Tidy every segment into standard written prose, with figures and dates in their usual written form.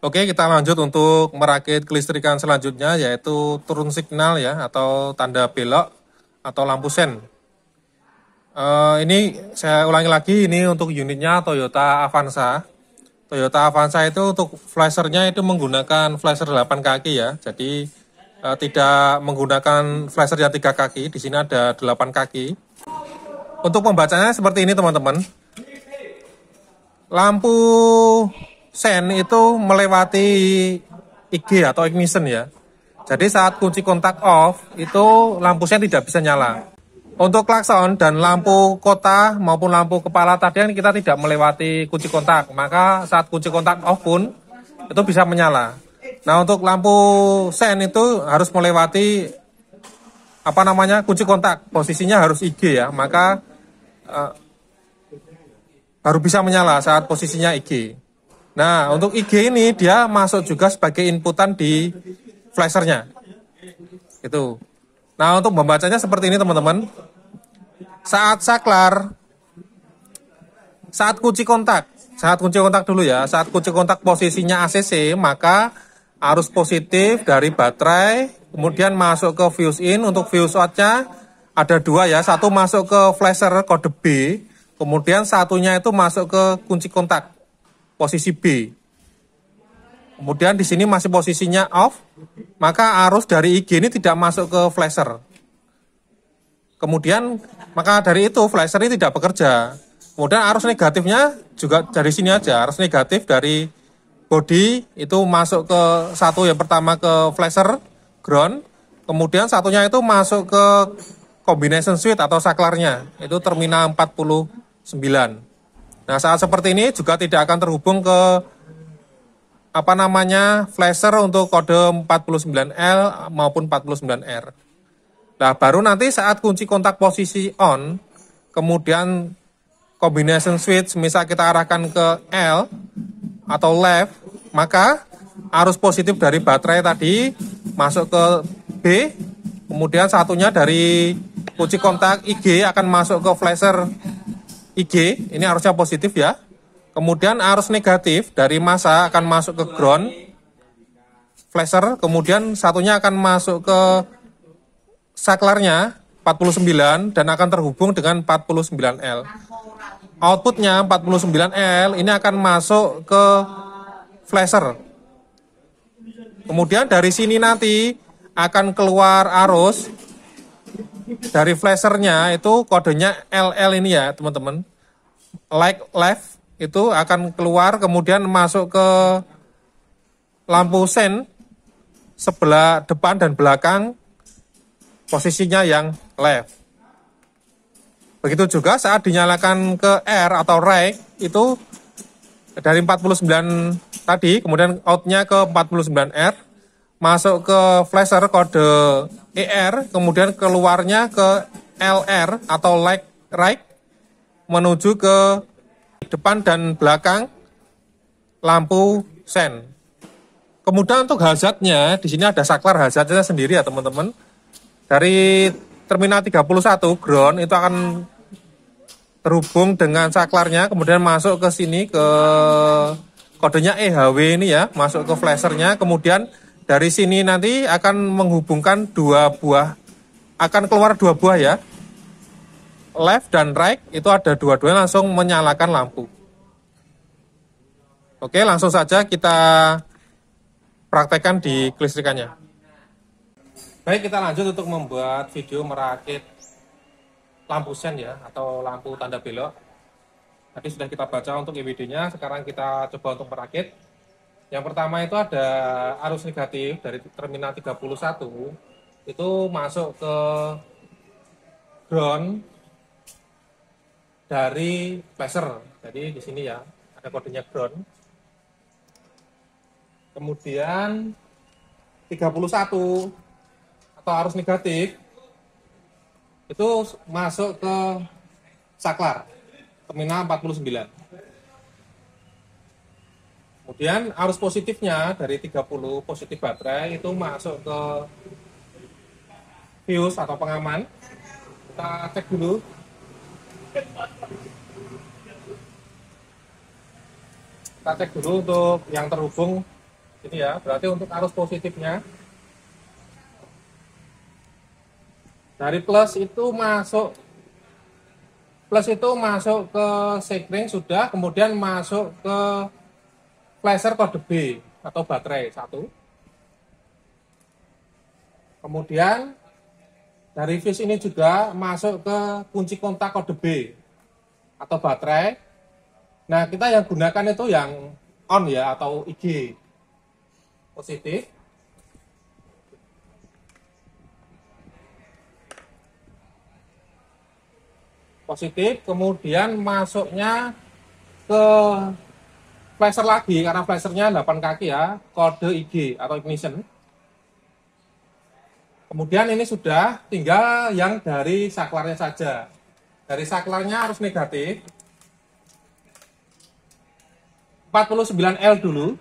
Oke, kita lanjut untuk merakit kelistrikan selanjutnya, yaitu turun signal ya, atau tanda belok atau lampu sen. Ini saya ulangi lagi, ini untuk unitnya Toyota Avanza. Toyota Avanza itu untuk flashernya itu menggunakan flasher 8 kaki ya. Jadi tidak menggunakan flasher yang 3 kaki. Di sini ada 8 kaki. Untuk pembacanya seperti ini teman-teman. Lampu sen itu melewati IG atau ignition ya. Jadi saat kunci kontak off itu lampu sen tidak bisa nyala. Untuk klakson dan lampu kota maupun lampu kepala tadi kita tidak melewati kunci kontak, maka saat kunci kontak off pun itu bisa menyala. Nah, untuk lampu sen itu harus melewati kunci kontak, posisinya harus IG ya, maka baru bisa menyala saat posisinya IG. Nah, untuk IG ini dia masuk juga sebagai inputan di flashernya. Itu. Nah, untuk membacanya seperti ini teman-teman. Saat kunci kontak dulu ya, saat kunci kontak posisinya ACC, maka arus positif dari baterai, kemudian masuk ke fuse in. Untuk fuse outnya ada 2 ya, satu masuk ke flasher kode B, kemudian satunya itu masuk ke kunci kontak, posisi B. Kemudian di sini masih posisinya off, maka arus dari IG ini tidak masuk ke flasher. Kemudian maka dari itu flasher ini tidak bekerja. Kemudian arus negatifnya juga dari sini aja. Arus negatif dari body itu masuk ke satu yang pertama ke flasher ground. Kemudian satunya itu masuk ke combination switch atau saklarnya. Itu terminal 49. Nah, saat seperti ini juga tidak akan terhubung ke flasher untuk kode 49L maupun 49R. Nah, baru nanti saat kunci kontak posisi on, kemudian combination switch misal kita arahkan ke L atau left, maka arus positif dari baterai tadi masuk ke B, kemudian satunya dari kunci kontak IG akan masuk ke flasher IG, ini arusnya positif ya. Kemudian arus negatif dari massa akan masuk ke ground flasher, kemudian satunya akan masuk ke saklarnya 49 dan akan terhubung dengan 49L. Outputnya 49L ini akan masuk ke flasher. Kemudian dari sini nanti akan keluar arus dari flashernya, itu kodenya LL ini ya teman-teman. Like left itu akan keluar kemudian masuk ke lampu sen sebelah depan dan belakang, posisinya yang left. Begitu juga saat dinyalakan ke R atau right, itu dari 49 tadi, kemudian outnya ke 49R, masuk ke flasher kode ER, kemudian keluarnya ke LR atau like right, menuju ke depan dan belakang lampu sen. Kemudian untuk hazardnya, di sini ada saklar hazardnya sendiri ya teman-teman. Dari terminal 31 ground itu akan terhubung dengan saklarnya, kemudian masuk ke sini ke kodenya EHW ini ya, masuk ke flashernya, kemudian dari sini nanti akan menghubungkan akan keluar 2 buah ya, left dan right, itu ada dua-duanya langsung menyalakan lampu. Oke, langsung saja kita praktekkan di kelistrikannya. Baik, kita lanjut untuk membuat video merakit lampu sen ya, atau lampu tanda belok. Tadi sudah kita baca untuk EWD-nya, sekarang kita coba untuk merakit. Yang pertama itu ada arus negatif dari terminal 31, itu masuk ke ground dari flasher. Jadi di sini ya, ada kodenya ground. Kemudian 31 atau arus negatif itu masuk ke saklar terminal 49. Kemudian arus positifnya dari 30 positif baterai itu masuk ke fuse atau pengaman. Kita cek dulu. Kita cek dulu untuk yang terhubung Ini ya, berarti untuk arus positifnya dari plus itu masuk ke sekring sudah, kemudian masuk ke flasher kode B atau baterai 1. Kemudian dari fuse ini juga masuk ke kunci kontak kode B atau baterai. Nah, kita yang gunakan itu yang on ya, atau IG positif. Positif, kemudian masuknya ke flasher lagi, karena flashernya 8 kaki ya, kode IG atau ignition. Kemudian ini sudah, tinggal yang dari saklarnya saja. Dari saklarnya harus negatif. 49L dulu,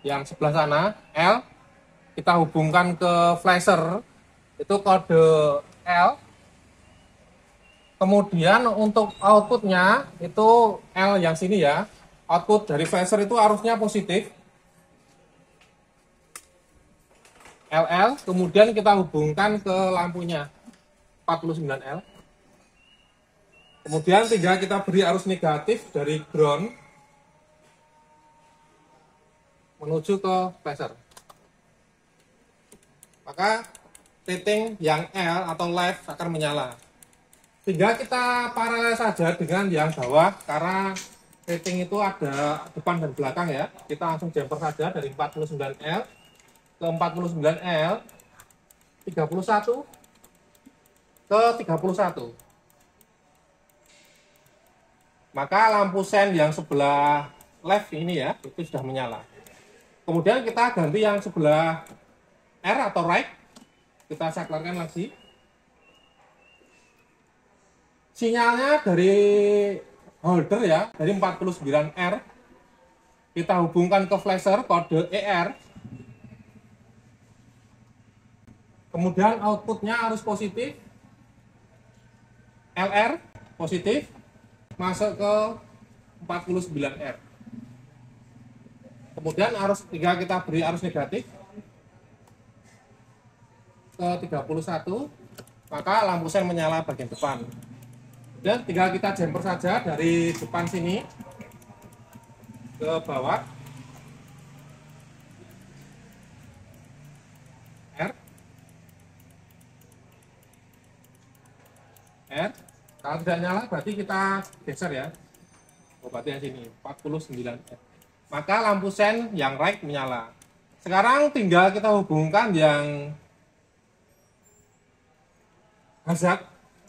yang sebelah sana, L. Kita hubungkan ke flasher, itu kode L. Kemudian untuk outputnya, itu L yang sini ya. Output dari flasher itu harusnya positif. LL, kemudian kita hubungkan ke lampunya 49L. Kemudian tinggal kita beri arus negatif dari ground menuju ke flasher. Maka titik yang L atau left akan menyala. Tinggal kita paralel saja dengan yang bawah, karena rating itu ada depan dan belakang ya. Kita langsung jumper saja dari 49L ke 49L, 31 ke 31. Maka lampu sen yang sebelah left ini ya, itu sudah menyala. Kemudian kita ganti yang sebelah R atau right, kita saklarkan lagi. Sinyalnya dari holder ya, dari 49R, kita hubungkan ke flasher kode ER. Kemudian outputnya harus positif, LR positif, masuk ke 49R. Kemudian arus tinggal kita beri arus negatif ke 31, maka lampu sen menyala bagian depan. Dan tinggal kita jumper saja dari depan sini ke bawah. R. Kalau tidak nyala berarti kita geser ya. Oh, berarti yang sini 49R. Maka lampu sen yang right menyala. Sekarang tinggal kita hubungkan yang hazard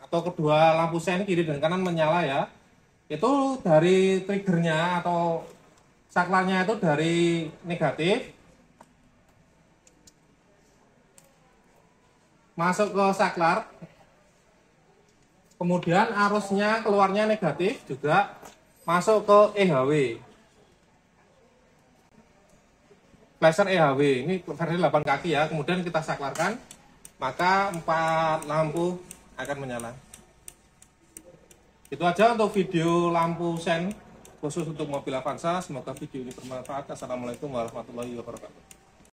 atau kedua lampu sen kiri dan kanan menyala ya. Itu dari triggernya atau saklarnya itu dari negatif masuk ke saklar, kemudian arusnya keluarnya negatif juga masuk ke EHW, flasher EHW. Ini versi 8 kaki ya. Kemudian kita saklarkan, maka 4 lampu akan menyala. Itu aja untuk video lampu sen khusus untuk mobil Avanza. Semoga video ini bermanfaat. Assalamualaikum warahmatullahi wabarakatuh.